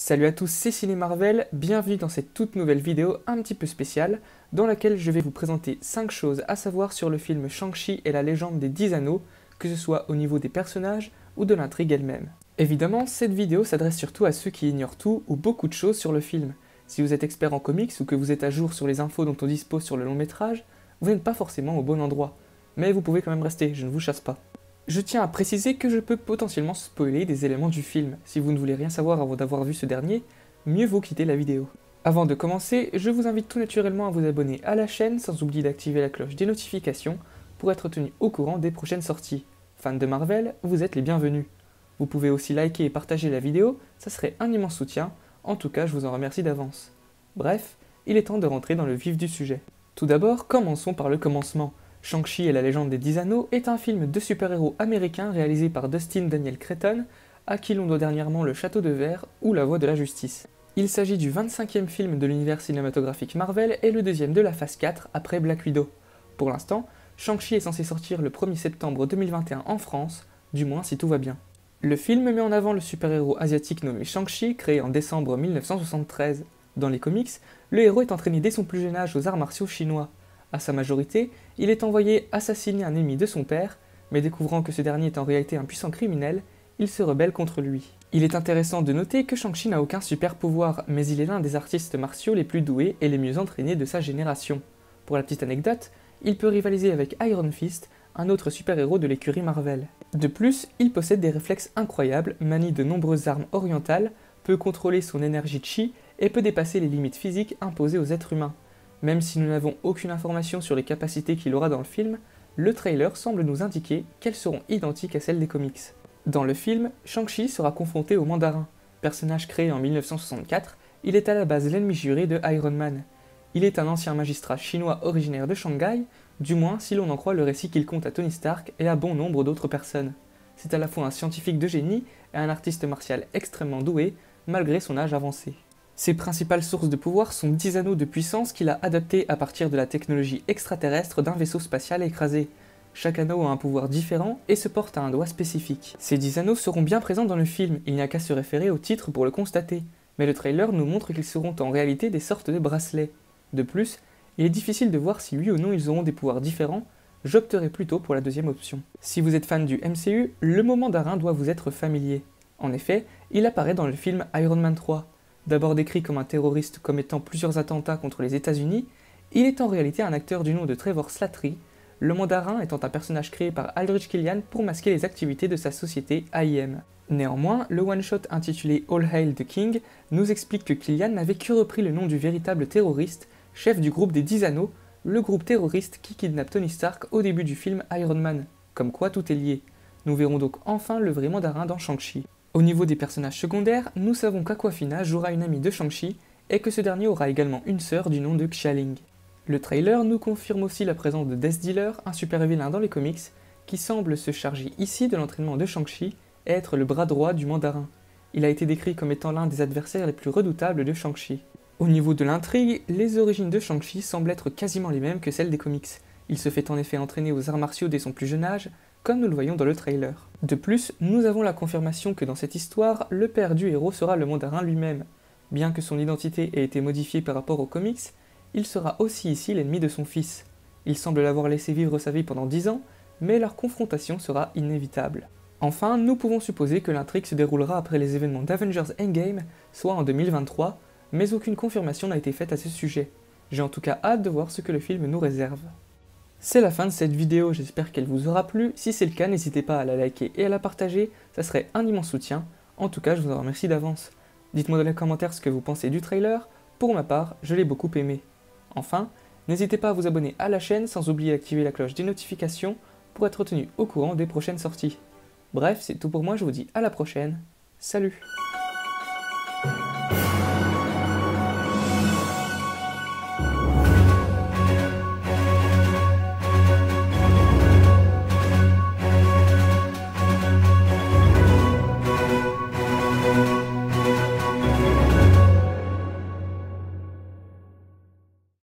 Salut à tous, c'est Ciné Marvel, bienvenue dans cette toute nouvelle vidéo un petit peu spéciale dans laquelle je vais vous présenter 5 choses à savoir sur le film Shang-Chi et la légende des 10 anneaux, que ce soit au niveau des personnages ou de l'intrigue elle-même. Évidemment, cette vidéo s'adresse surtout à ceux qui ignorent tout ou beaucoup de choses sur le film. Si vous êtes expert en comics ou que vous êtes à jour sur les infos dont on dispose sur le long métrage, vous n'êtes pas forcément au bon endroit. Mais vous pouvez quand même rester, je ne vous chasse pas. Je tiens à préciser que je peux potentiellement spoiler des éléments du film. Si vous ne voulez rien savoir avant d'avoir vu ce dernier, mieux vaut quitter la vidéo. Avant de commencer, je vous invite tout naturellement à vous abonner à la chaîne sans oublier d'activer la cloche des notifications pour être tenu au courant des prochaines sorties. Fans de Marvel, vous êtes les bienvenus. Vous pouvez aussi liker et partager la vidéo, ça serait un immense soutien, en tout cas je vous en remercie d'avance. Bref, il est temps de rentrer dans le vif du sujet. Tout d'abord, commençons par le commencement. Shang-Chi et la légende des 10 anneaux est un film de super-héros américain réalisé par Dustin Daniel Cretton, à qui l'on doit dernièrement Le Château de Verre ou La Voie de la Justice. Il s'agit du 25e film de l'univers cinématographique Marvel et le deuxième de la phase 4 après Black Widow. Pour l'instant, Shang-Chi est censé sortir le 1er septembre 2021 en France, du moins si tout va bien. Le film met en avant le super-héros asiatique nommé Shang-Chi, créé en décembre 1973. Dans les comics, le héros est entraîné dès son plus jeune âge aux arts martiaux chinois. À sa majorité, il est envoyé assassiner un ennemi de son père, mais découvrant que ce dernier est en réalité un puissant criminel, il se rebelle contre lui. Il est intéressant de noter que Shang-Chi n'a aucun super pouvoir, mais il est l'un des artistes martiaux les plus doués et les mieux entraînés de sa génération. Pour la petite anecdote, il peut rivaliser avec Iron Fist, un autre super-héros de l'écurie Marvel. De plus, il possède des réflexes incroyables, manie de nombreuses armes orientales, peut contrôler son énergie chi et peut dépasser les limites physiques imposées aux êtres humains. Même si nous n'avons aucune information sur les capacités qu'il aura dans le film, le trailer semble nous indiquer qu'elles seront identiques à celles des comics. Dans le film, Shang-Chi sera confronté au Mandarin. Personnage créé en 1964, il est à la base l'ennemi juré de Iron Man. Il est un ancien magistrat chinois originaire de Shanghai, du moins si l'on en croit le récit qu'il compte à Tony Stark et à bon nombre d'autres personnes. C'est à la fois un scientifique de génie et un artiste martial extrêmement doué, malgré son âge avancé. Ses principales sources de pouvoir sont 10 anneaux de puissance qu'il a adaptés à partir de la technologie extraterrestre d'un vaisseau spatial écrasé. Chaque anneau a un pouvoir différent et se porte à un doigt spécifique. Ces 10 anneaux seront bien présents dans le film, il n'y a qu'à se référer au titre pour le constater, mais le trailer nous montre qu'ils seront en réalité des sortes de bracelets. De plus, il est difficile de voir si oui ou non ils auront des pouvoirs différents, j'opterai plutôt pour la deuxième option. Si vous êtes fan du MCU, le mot mandarin doit vous être familier. En effet, il apparaît dans le film Iron Man 3. D'abord décrit comme un terroriste commettant plusieurs attentats contre les États-Unis, il est en réalité un acteur du nom de Trevor Slattery, le mandarin étant un personnage créé par Aldrich Killian pour masquer les activités de sa société AIM. Néanmoins, le one-shot intitulé All Hail the King nous explique que Killian n'avait que repris le nom du véritable terroriste, chef du groupe des 10 anneaux, le groupe terroriste qui kidnappe Tony Stark au début du film Iron Man. Comme quoi tout est lié. Nous verrons donc enfin le vrai mandarin dans Shang-Chi. Au niveau des personnages secondaires, nous savons qu'Aquafina jouera une amie de Shang-Chi et que ce dernier aura également une sœur du nom de Xialing. Le trailer nous confirme aussi la présence de Death Dealer, un super vilain dans les comics, qui semble se charger ici de l'entraînement de Shang-Chi et être le bras droit du mandarin. Il a été décrit comme étant l'un des adversaires les plus redoutables de Shang-Chi. Au niveau de l'intrigue, les origines de Shang-Chi semblent être quasiment les mêmes que celles des comics. Il se fait en effet entraîner aux arts martiaux dès son plus jeune âge, comme nous le voyons dans le trailer. De plus, nous avons la confirmation que dans cette histoire, le père du héros sera le mandarin lui-même. Bien que son identité ait été modifiée par rapport aux comics, il sera aussi ici l'ennemi de son fils. Il semble l'avoir laissé vivre sa vie pendant 10 ans, mais leur confrontation sera inévitable. Enfin, nous pouvons supposer que l'intrigue se déroulera après les événements d'Avengers Endgame, soit en 2023, mais aucune confirmation n'a été faite à ce sujet. J'ai en tout cas hâte de voir ce que le film nous réserve. C'est la fin de cette vidéo, j'espère qu'elle vous aura plu. Si c'est le cas, n'hésitez pas à la liker et à la partager, ça serait un immense soutien. En tout cas, je vous en remercie d'avance. Dites-moi dans les commentaires ce que vous pensez du trailer. Pour ma part, je l'ai beaucoup aimé. Enfin, n'hésitez pas à vous abonner à la chaîne sans oublier d'activer la cloche des notifications pour être tenu au courant des prochaines sorties. Bref, c'est tout pour moi, je vous dis à la prochaine. Salut!